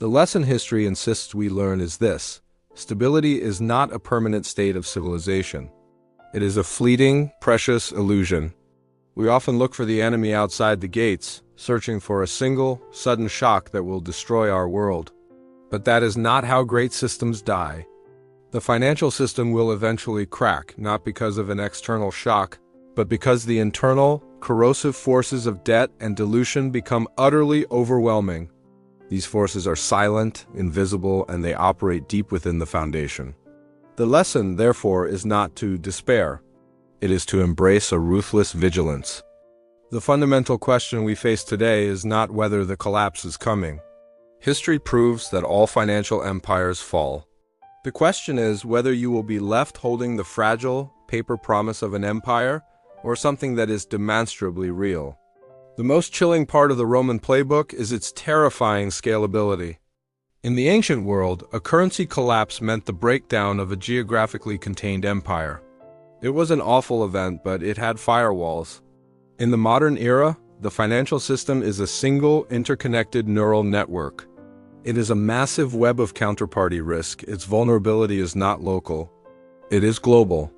The lesson history insists we learn is this: stability is not a permanent state of civilization. It is a fleeting, precious illusion. We often look for the enemy outside the gates, searching for a single, sudden shock that will destroy our world. But that is not how great systems die. The financial system will eventually crack, not because of an external shock, but because the internal, corrosive forces of debt and dilution become utterly overwhelming. These forces are silent, invisible, and they operate deep within the foundation. The lesson, therefore, is not to despair. It is to embrace a ruthless vigilance. The fundamental question we face today is not whether the collapse is coming. History proves that all financial empires fall. The question is whether you will be left holding the fragile, paper promise of an empire or something that is demonstrably real. The most chilling part of the Roman playbook is its terrifying scalability. In the ancient world, a currency collapse meant the breakdown of a geographically contained empire. It was an awful event, but it had firewalls. In the modern era, the financial system is a single, interconnected neural network. It is a massive web of counterparty risk. Its vulnerability is not local. It is global.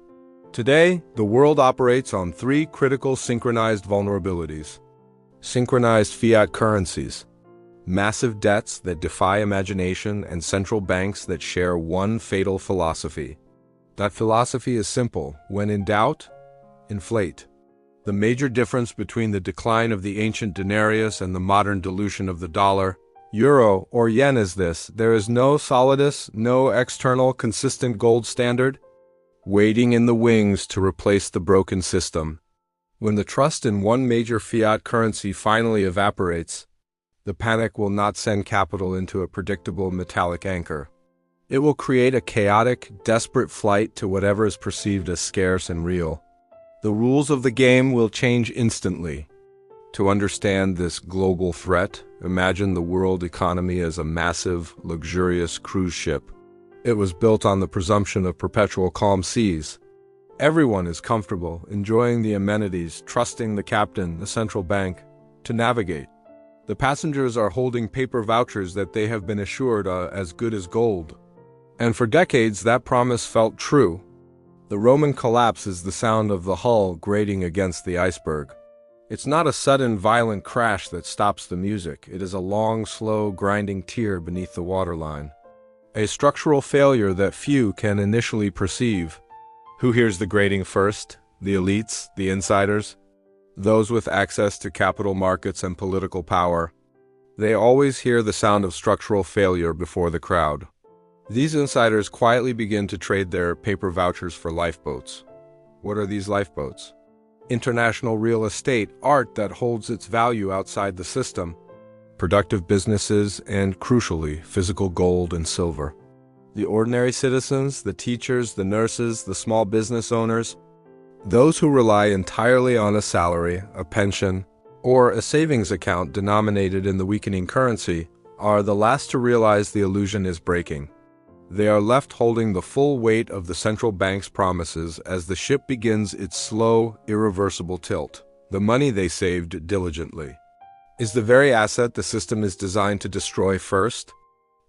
Today, the world operates on three critical synchronized vulnerabilities. Synchronized fiat currencies, massive debts that defy imagination, and central banks that share one fatal philosophy. That philosophy is simple: when in doubt, inflate. The major difference between the decline of the ancient denarius and the modern dilution of the dollar, euro, or yen is this: there is no solidus, no external, consistent gold standard, waiting in the wings to replace the broken system. When the trust in one major fiat currency finally evaporates, the panic will not send capital into a predictable metallic anchor. It will create a chaotic, desperate flight to whatever is perceived as scarce and real. The rules of the game will change instantly. To understand this global threat, imagine the world economy as a massive, luxurious cruise ship. It was built on the presumption of perpetual calm seas. Everyone is comfortable, enjoying the amenities, trusting the captain, the central bank, to navigate. The passengers are holding paper vouchers that they have been assured are as good as gold. And for decades, that promise felt true. The Roman collapse is the sound of the hull grating against the iceberg. It's not a sudden, violent crash that stops the music. It is a long, slow, grinding tear beneath the waterline. A structural failure that few can initially perceive. Who hears the grating first? The elites, the insiders, those with access to capital markets and political power. They always hear the sound of structural failure before the crowd. These insiders quietly begin to trade their paper vouchers for lifeboats. What are these lifeboats? International real estate, art that holds its value outside the system, productive businesses, and, crucially, physical gold and silver. The ordinary citizens, the teachers, the nurses, the small business owners, those who rely entirely on a salary, a pension, or a savings account denominated in the weakening currency, are the last to realize the illusion is breaking. They are left holding the full weight of the central bank's promises as the ship begins its slow, irreversible tilt. The money they saved diligently is the very asset the system is designed to destroy first.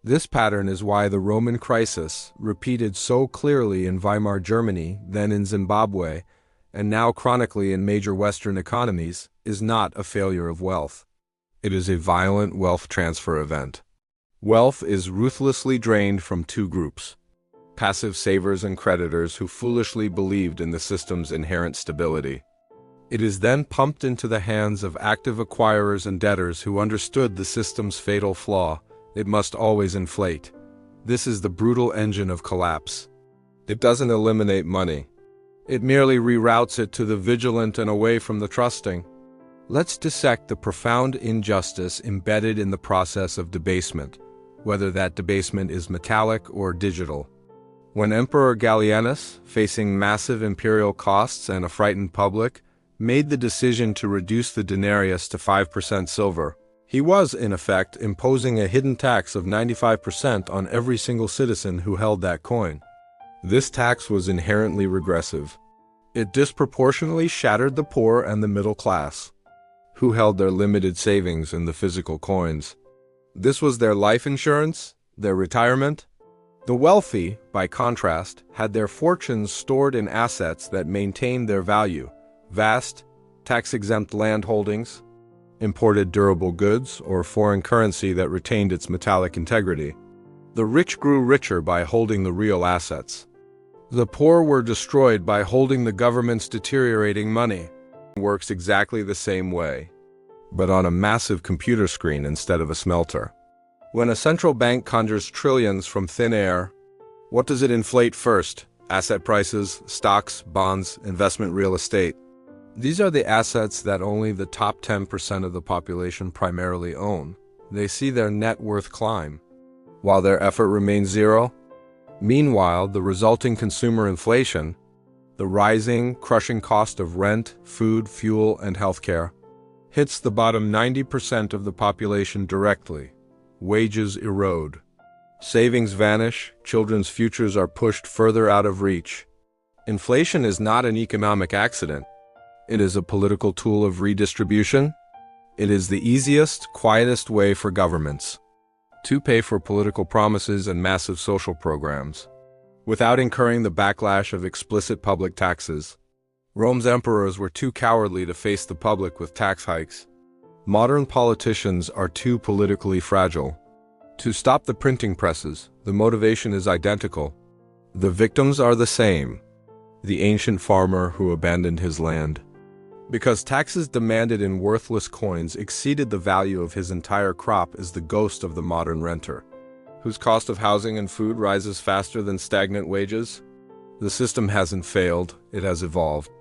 This pattern is why the Roman crisis, repeated so clearly in Weimar Germany, then in Zimbabwe, and now chronically in major Western economies, is not a failure of wealth. It is a violent wealth transfer event. Wealth is ruthlessly drained from two groups: passive savers and creditors who foolishly believed in the system's inherent stability. It is then pumped into the hands of active acquirers and debtors who understood the system's fatal flaw: it must always inflate. This is the brutal engine of collapse. It doesn't eliminate money. It merely reroutes it to the vigilant and away from the trusting. Let's dissect the profound injustice embedded in the process of debasement, whether that debasement is metallic or digital. When Emperor Gallienus, facing massive imperial costs and a frightened public, made the decision to reduce the denarius to 5% silver, he was, in effect, imposing a hidden tax of 95% on every single citizen who held that coin. This tax was inherently regressive. It disproportionately shattered the poor and the middle class, who held their limited savings in the physical coins. This was their life insurance, their retirement. The wealthy, by contrast, had their fortunes stored in assets that maintained their value: vast, tax-exempt land holdings, imported durable goods, or foreign currency that retained its metallic integrity. The rich grew richer by holding the real assets. The poor were destroyed by holding the government's deteriorating money. It works exactly the same way, but on a massive computer screen instead of a smelter. When a central bank conjures trillions from thin air, what does it inflate first? Asset prices, stocks, bonds, investment real estate. These are the assets that only the top 10% of the population primarily own. They see their net worth climb, while their effort remains zero. Meanwhile, the resulting consumer inflation, the rising, crushing cost of rent, food, fuel, and healthcare, hits the bottom 90% of the population directly. Wages erode. Savings vanish. Children's futures are pushed further out of reach. Inflation is not an economic accident. It is a political tool of redistribution. It is the easiest, quietest way for governments to pay for political promises and massive social programs, without incurring the backlash of explicit public taxes. Rome's emperors were too cowardly to face the public with tax hikes. Modern politicians are too politically fragile. To stop the printing presses, the motivation is identical. The victims are the same: the ancient farmer who abandoned his land because taxes demanded in worthless coins exceeded the value of his entire crop, is the ghost of the modern renter, whose cost of housing and food rises faster than stagnant wages. The system hasn't failed, it has evolved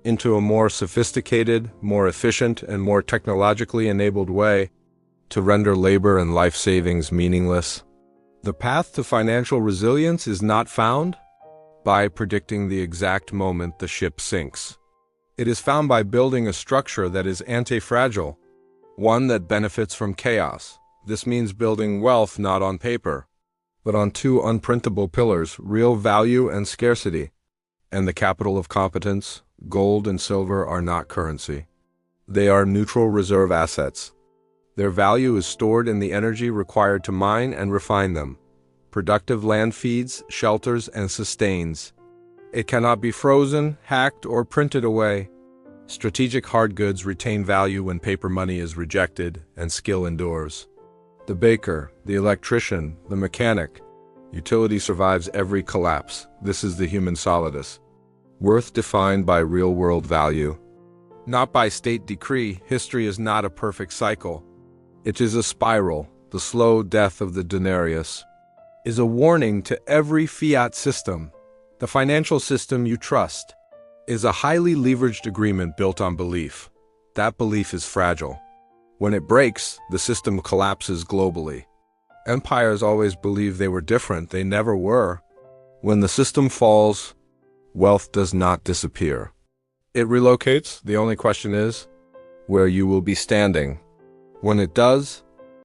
into a more sophisticated, more efficient, and more technologically enabled way to render labor and life savings meaningless. The path to financial resilience is not found by predicting the exact moment the ship sinks. It is found by building a structure that is anti-fragile, one that benefits from chaos. This means building wealth not on paper, but on two unprintable pillars: real value and scarcity. And the capital of competence, gold and silver, are not currency. They are neutral reserve assets. Their value is stored in the energy required to mine and refine them. Productive land feeds, shelters, and sustains. It cannot be frozen, hacked, or printed away. Strategic hard goods retain value when paper money is rejected and skill endures. The baker, the electrician, the mechanic. Utility survives every collapse. This is the human solidus. Worth defined by real-world value, not by state decree. History is not a perfect cycle. It is a spiral. The slow death of the denarius is a warning to every fiat system. The financial system you trust is a highly leveraged agreement built on belief. That belief is fragile. When it breaks, the system collapses globally. Empires always believed they were different. They never were. When the system falls, wealth does not disappear. It relocates. The only question is where you will be standing when it does.